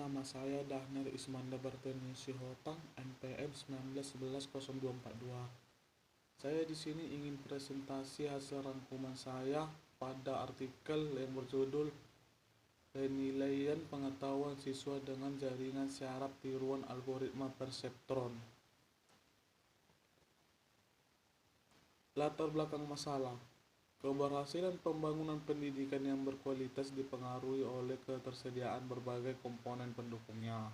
nama saya Dahner Ismanda Barteni Sihotang, NPM 19110242. Saya di sini ingin presentasi hasil rangkuman saya pada artikel yang berjudul Penilaian Pengetahuan Siswa dengan Jaringan Syaraf Tiruan Algoritma Perseptron. Latar belakang masalah. Keberhasilan pembangunan pendidikan yang berkualitas dipengaruhi oleh ketersediaan berbagai komponen pendukungnya.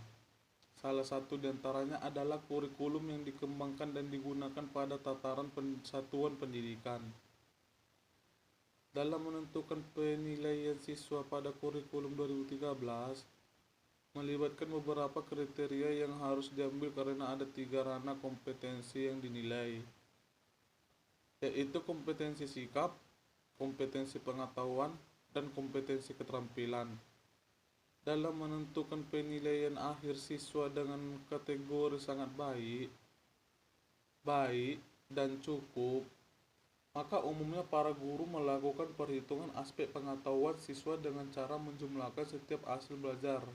Salah satu di antaranya adalah kurikulum yang dikembangkan dan digunakan pada tataran satuan pendidikan. Dalam menentukan penilaian siswa pada kurikulum 2013, melibatkan beberapa kriteria yang harus diambil karena ada 3 ranah kompetensi yang dinilai, yaitu kompetensi sikap, kompetensi pengetahuan, dan kompetensi keterampilan. Dalam menentukan penilaian akhir siswa dengan kategori sangat baik, dan cukup, maka umumnya para guru melakukan perhitungan aspek pengetahuan siswa dengan cara menjumlahkan setiap hasil belajar,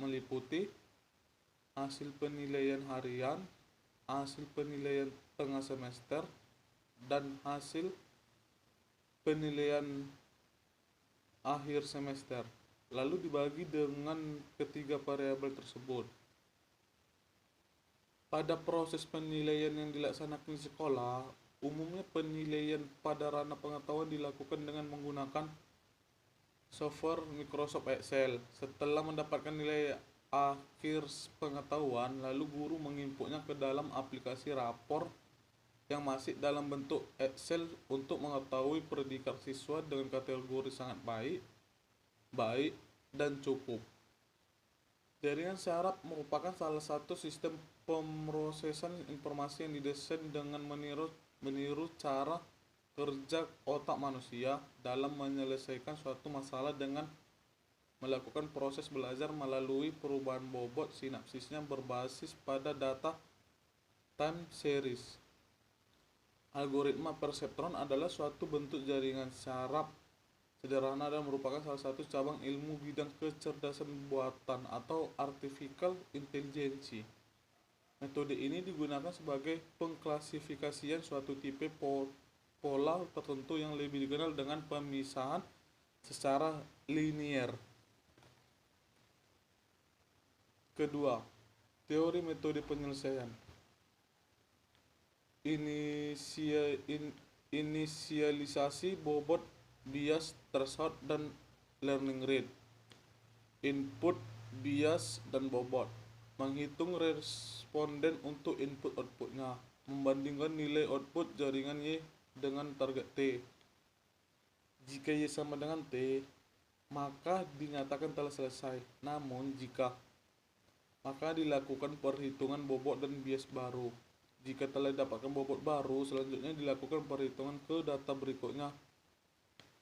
meliputi hasil penilaian harian, hasil penilaian tengah semester, dan hasil penilaian akhir semester, lalu dibagi dengan ketiga variabel tersebut. Pada proses penilaian yang dilaksanakan di sekolah, umumnya penilaian pada ranah pengetahuan dilakukan dengan menggunakan software Microsoft Excel. Setelah mendapatkan nilai akhir pengetahuan, lalu guru menginputnya ke dalam aplikasi rapor yang masih dalam bentuk Excel untuk mengetahui predikat siswa dengan kategori sangat baik, dan cukup. Jaringan syaraf merupakan salah satu sistem pemrosesan informasi yang didesain dengan meniru cara kerja otak manusia dalam menyelesaikan suatu masalah dengan melakukan proses belajar melalui perubahan bobot sinapsisnya berbasis pada data time series. Algoritma perseptron adalah suatu bentuk jaringan syaraf sederhana dan merupakan salah satu cabang ilmu bidang kecerdasan buatan atau artificial intelligence. Metode ini digunakan sebagai pengklasifikasian suatu tipe pola tertentu yang lebih dikenal dengan pemisahan secara linier. Kedua, teori metode penyelesaian. Inisialisasi bobot, bias, threshold, dan learning rate. Input, bias, dan bobot. Menghitung responden untuk input-outputnya. Membandingkan nilai output jaringan Y dengan target T. Jika Y sama dengan T, maka dinyatakan telah selesai. Namun maka dilakukan perhitungan bobot dan bias baru. Jika telah didapatkan bobot baru, selanjutnya dilakukan perhitungan ke data berikutnya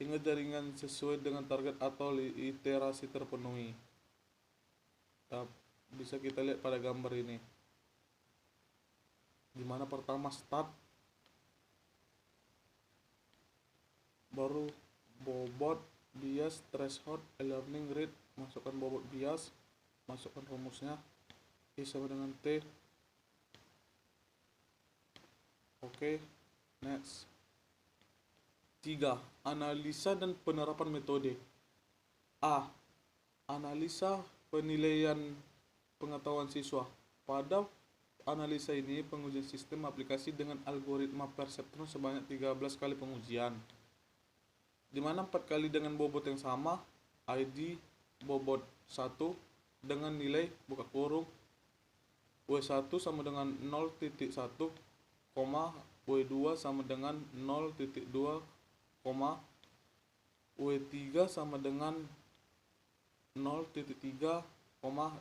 hingga jaringan sesuai dengan target atau iterasi terpenuhi. Bisa kita lihat pada gambar ini, dimana pertama start, baru bobot, bias, threshold, learning rate, masukkan bobot bias, masukkan rumusnya, I sama dengan T. Oke, next. 3. Analisa dan penerapan metode. A. Analisa penilaian pengetahuan siswa. Pada analisa ini, pengujian sistem aplikasi dengan algoritma perseptron sebanyak 13 kali pengujian, di mana 4 kali dengan bobot yang sama, ID bobot 1 dengan nilai buka kurung W1 sama dengan 0.1, W2 sama dengan 0.2, W3 sama dengan 0.3,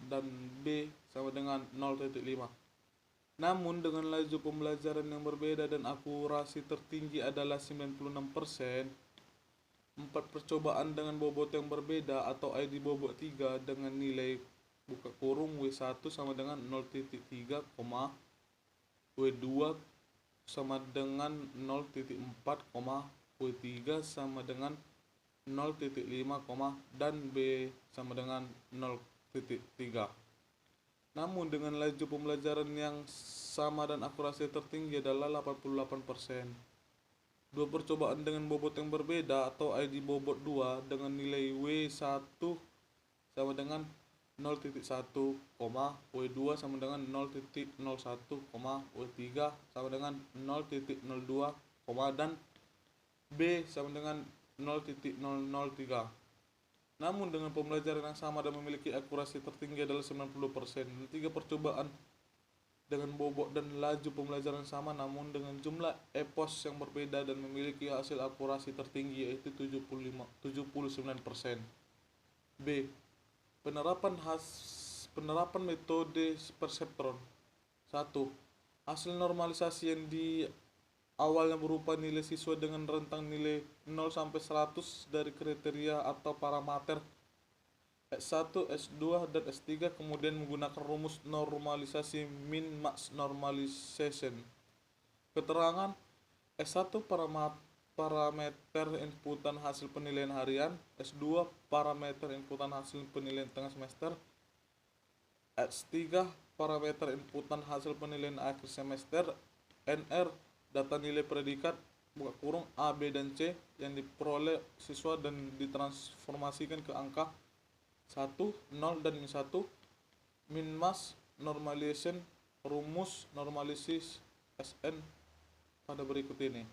dan B sama dengan 0.5. Namun dengan laju pembelajaran yang berbeda dan akurasi tertinggi adalah 96%, 4 percobaan dengan bobot yang berbeda atau ID bobot 3 dengan nilai buka kurung W1 sama dengan 0.3, W2 sama dengan 0.4, W3 sama dengan 0.5, dan B sama dengan 0.5. 0.3. Namun dengan laju pembelajaran yang sama dan akurasi tertinggi adalah 88%. Dua percobaan dengan bobot yang berbeda atau ID bobot 2 dengan nilai W1 sama dengan 0.1, W2 sama dengan 0.01, W3 sama dengan 0.02, dan B sama dengan 0.003. Namun dengan pembelajaran yang sama dan memiliki akurasi tertinggi adalah 90%. Tiga percobaan dengan bobot dan laju pembelajaran sama namun dengan jumlah epos yang berbeda dan memiliki hasil akurasi tertinggi yaitu 79%. B. Penerapan metode perseptron. 1. Hasil normalisasi yang di awalnya berupa nilai siswa dengan rentang nilai 0 sampai 100 dari kriteria atau parameter S1, S2, dan S3 kemudian menggunakan rumus normalisasi min-max normalization. Keterangan S1 parameter inputan hasil penilaian harian, S2 parameter inputan hasil penilaian tengah semester, S3 parameter inputan hasil penilaian akhir semester, NR data nilai predikat (A, B, dan C) yang diperoleh siswa dan ditransformasikan ke angka 1, 0, dan min 1, min-max normalization, rumus normalisis SN pada berikut ini.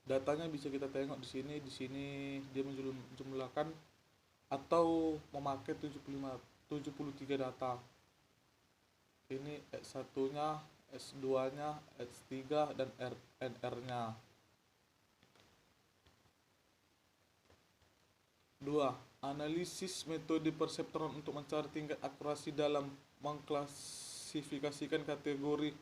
Datanya bisa kita tengok di sini. Di sini dia menjumlahkan atau memakai 73 data. Ini S1-nya, S2-nya, S3, dan NR-nya. 2. Analisis metode perseptron untuk mencari tingkat akurasi dalam mengklasifikasikan kategori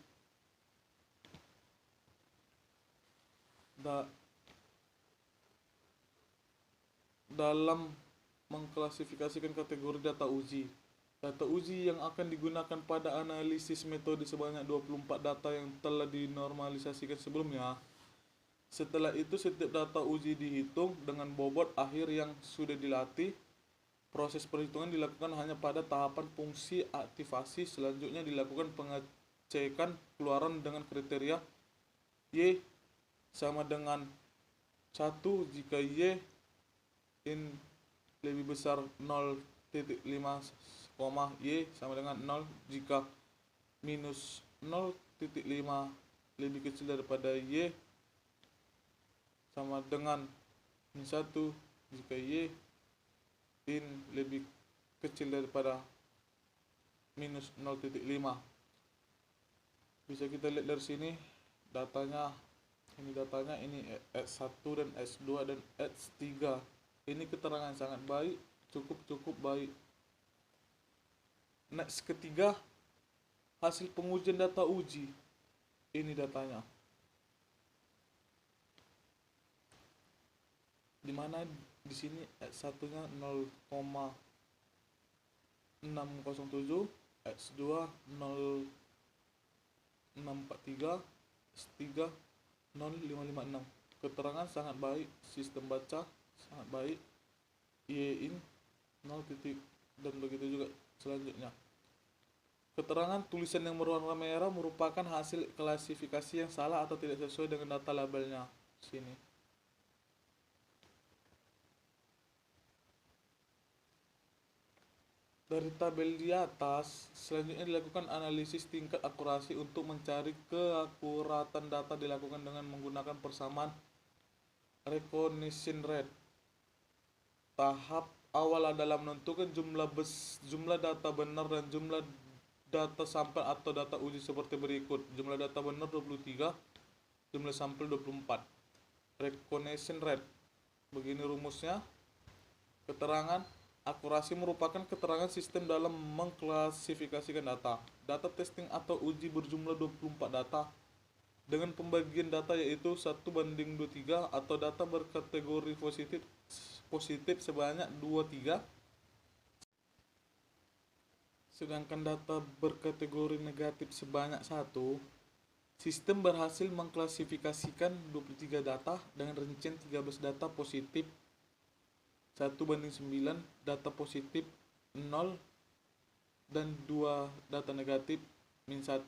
data uji. Data uji yang akan digunakan pada analisis metode sebanyak 24 data yang telah dinormalisasikan sebelumnya. Setelah itu setiap data uji dihitung dengan bobot akhir yang sudah dilatih. Proses perhitungan dilakukan hanya pada tahapan fungsi aktivasi. Selanjutnya dilakukan pengecekan keluaran dengan kriteria Y sama dengan 1 jika Y in lebih besar 0.5, Y sama dengan 0 jika minus 0.5 lebih kecil daripada Y sama dengan min 1 jika Y in lebih kecil daripada minus 0.5. Bisa kita lihat dari sini datanya. Ini datanya, ini S1 dan S2 dan S3. Ini keterangan sangat baik, cukup baik. Next, ketiga, hasil pengujian data uji. Ini datanya. Dimana di sini S1-nya 0,607, S2 0,643, S3 0,556. Keterangan sangat baik, sistem baca sangat baik, Y in 0, dan begitu juga selanjutnya. Keterangan tulisan yang berwarna merah merupakan hasil klasifikasi yang salah atau tidak sesuai dengan data labelnya. Sini. Dari tabel di atas, selanjutnya dilakukan analisis tingkat akurasi untuk mencari keakuratan data dilakukan dengan menggunakan persamaan recognition rate. Tahap awal adalah menentukan jumlah data benar dan jumlah data sampel atau data uji seperti berikut. Jumlah data benar 23, jumlah sampel 24. Recognition rate. Begini rumusnya. Keterangan akurasi merupakan keterangan sistem dalam mengklasifikasikan data. Data testing atau uji berjumlah 24 data dengan pembagian data yaitu 1:23 atau data berkategori positif sebanyak 23, sedangkan data berkategori negatif sebanyak 1. Sistem berhasil mengklasifikasikan 23 data dengan rincian 13 data positif 1:9, data positif 0 dan 2 data negatif min 1,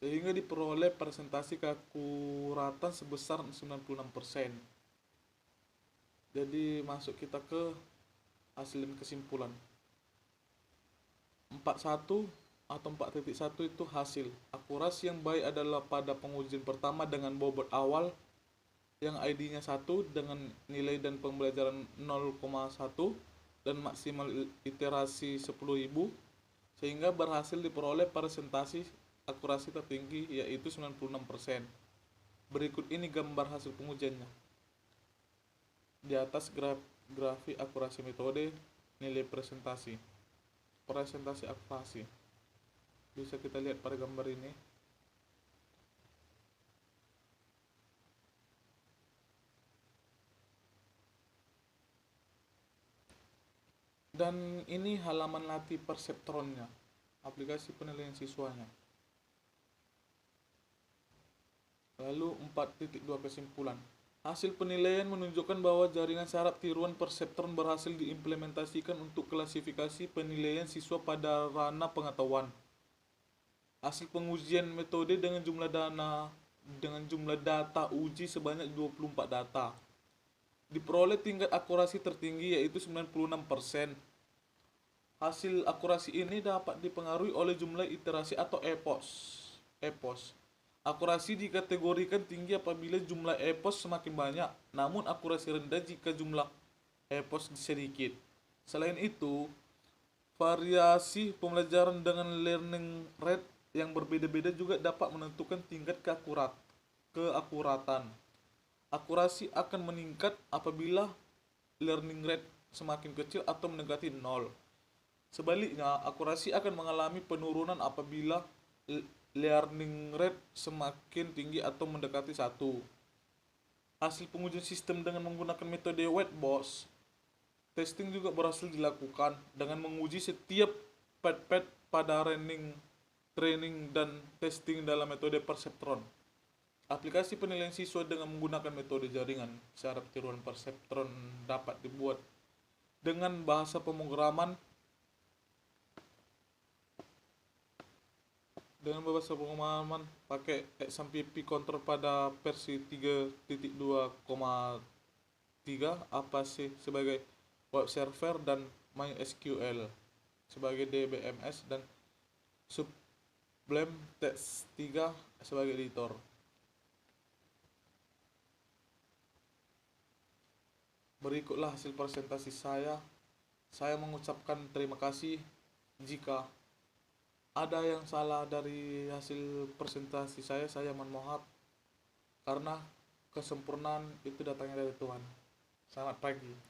sehingga diperoleh presentasi keakuratan sebesar 96%. Jadi masuk kita ke hasil dan kesimpulan. 41 atau 4.1 itu hasil. Akurasi yang baik adalah pada pengujian pertama dengan bobot awal yang ID-nya 1 dengan nilai dan pembelajaran 0,1 dan maksimal iterasi 10.000, sehingga berhasil diperoleh presentasi akurasi tertinggi yaitu 96%. Berikut ini gambar hasil pengujiannya. Di atas grafik akurasi metode, nilai presentasi akurasi. Bisa kita lihat pada gambar ini. Dan ini halaman latih perseptronnya, aplikasi penilaian siswanya. Lalu 4.2 kesimpulan. Hasil penilaian menunjukkan bahwa jaringan saraf tiruan perseptron berhasil diimplementasikan untuk klasifikasi penilaian siswa pada ranah pengetahuan. Hasil pengujian metode dengan jumlah data uji sebanyak 24 data. Diperoleh tingkat akurasi tertinggi yaitu 96%. Hasil akurasi ini dapat dipengaruhi oleh jumlah iterasi atau EPOS. Akurasi dikategorikan tinggi apabila jumlah EPOS semakin banyak, namun akurasi rendah jika jumlah EPOS sedikit. Selain itu, variasi pembelajaran dengan learning rate yang berbeda-beda juga dapat menentukan tingkat keakuratan. Akurasi akan meningkat apabila learning rate semakin kecil atau mendekati 0. Sebaliknya, akurasi akan mengalami penurunan apabila learning rate semakin tinggi atau mendekati 1. Hasil pengujian sistem dengan menggunakan metode white box testing juga berhasil dilakukan dengan menguji setiap pad pada training dan testing dalam metode perseptron. Aplikasi penilaian siswa dengan menggunakan metode jaringan saraf tiruan perseptron dapat dibuat dengan bahasa pemrograman pakai XAMPP control pada versi 3.2,3 Apache sebagai web server dan MySQL sebagai DBMS dan Sublime Text 3 sebagai editor. Berikutlah hasil presentasi saya. Saya mengucapkan terima kasih. Jika ada yang salah dari hasil presentasi saya mohon maaf, karena kesempurnaan itu datangnya dari Tuhan. Selamat pagi.